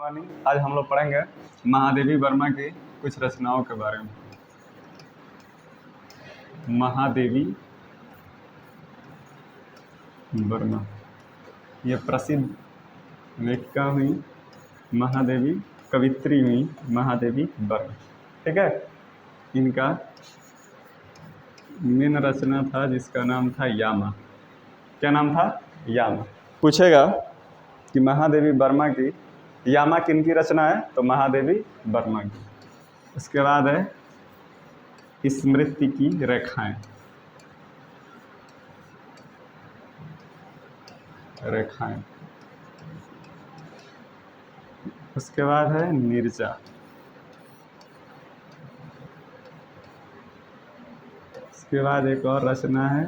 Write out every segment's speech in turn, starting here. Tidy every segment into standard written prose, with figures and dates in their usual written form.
Morning. आज हम लोग पढ़ेंगे महादेवी वर्मा की कुछ रचनाओं के बारे में। महादेवी वर्मा ये प्रसिद्ध लेखिका हुई, महादेवी कवित्री हुई, महादेवी वर्मा। ठीक है, इनका मेन रचना था जिसका नाम था यामा। क्या नाम था? यामा। पूछेगा कि महादेवी वर्मा की यामा किनकी रचना है, तो महादेवी वर्मा की। उसके बाद है स्मृति की रेखाएं। उसके बाद है नीरजा। उसके बाद एक और रचना है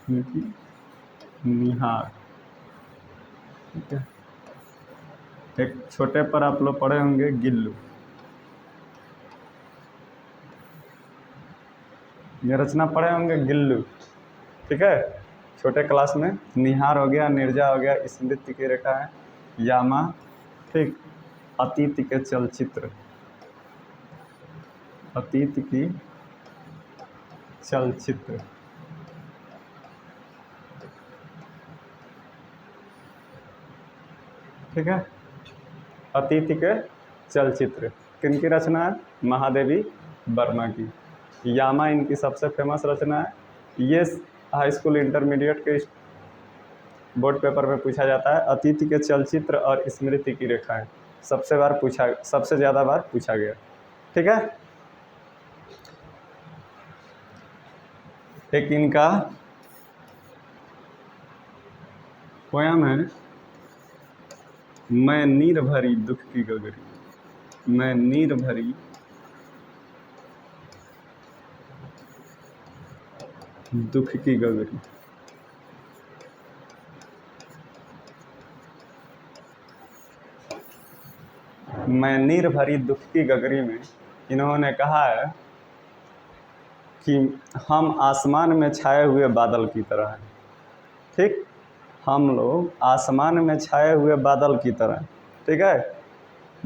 उनकी निहार। ठीक है, एक छोटे पर आप लोग पढ़े होंगे गिल्लू। ये रचना पढ़े होंगे गिल्लू। ठीक है, छोटे क्लास में। निहार हो गया, नीरजा हो गया, स्मृति की रेखा है, यामा, ठीक, अतीत के चलचित्र, अतीत की चलचित्र। ठीक है, अतीत के चलचित्र किनकी रचना है? महादेवी वर्मा की। यामा इनकी सबसे फेमस रचना है। ये हाई स्कूल इंटरमीडिएट के बोर्ड पेपर में पूछा जाता है। अतीत के चलचित्र और स्मृति की रेखाएं सबसे ज़्यादा बार पूछा गया। ठीक है, एक इनका पोयम है, मैं नीर भरी दुख की गगरी। मैं नीर भरी दुख की गगरी। मैं नीर भरी दुख की गगरी में इन्होंने कहा है कि हम आसमान में छाए हुए बादल की तरह हैं। ठीक, हम लोग आसमान में छाए हुए बादल की तरह। ठीक है,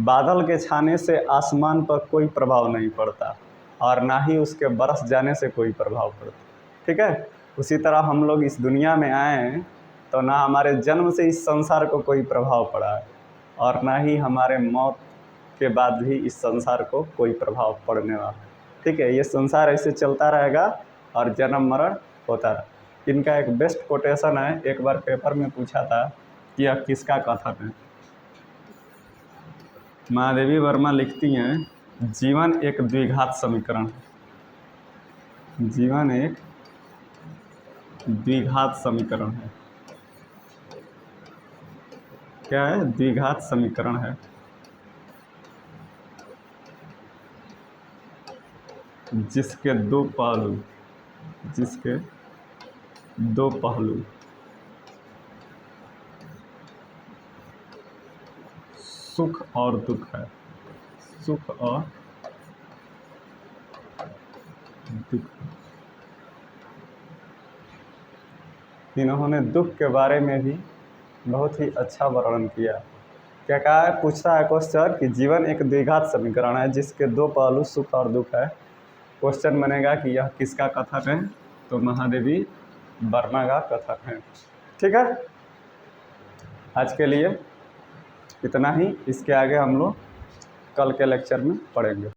बादल के छाने से आसमान पर कोई प्रभाव नहीं पड़ता और ना ही उसके बरस जाने से कोई प्रभाव पड़ता। ठीक है, उसी तरह हम लोग इस दुनिया में आए हैं तो ना हमारे जन्म से इस संसार को कोई प्रभाव पड़ा है और ना ही हमारे मौत के बाद भी इस संसार को कोई प्रभाव पड़ने वाला। ठीक है, ये संसार ऐसे चलता रहेगा और जन्म मरण होता रहा। इनका एक बेस्ट कोटेशन है, एक बार पेपर में पूछा था कि यह किसका कथन है। महादेवी वर्मा लिखती हैं, जीवन एक द्विघात समीकरण है। जीवन एक द्विघात समीकरण है। क्या है? द्विघात समीकरण है। जिसके दो पहलू सुख और दुख है। सुख और दुख। इन्होंने दुख के बारे में भी बहुत ही अच्छा वर्णन किया। क्या कहा है? पूछता है क्वेश्चन कि जीवन एक द्विघात समीकरण है जिसके दो पहलू सुख और दुख है। क्वेश्चन बनेगा कि यह किसका कथन है, तो महादेवी वर्मा का कथन है। ठीक है, आज के लिए इतना ही। इसके आगे हम लोग कल के लेक्चर में पढ़ेंगे।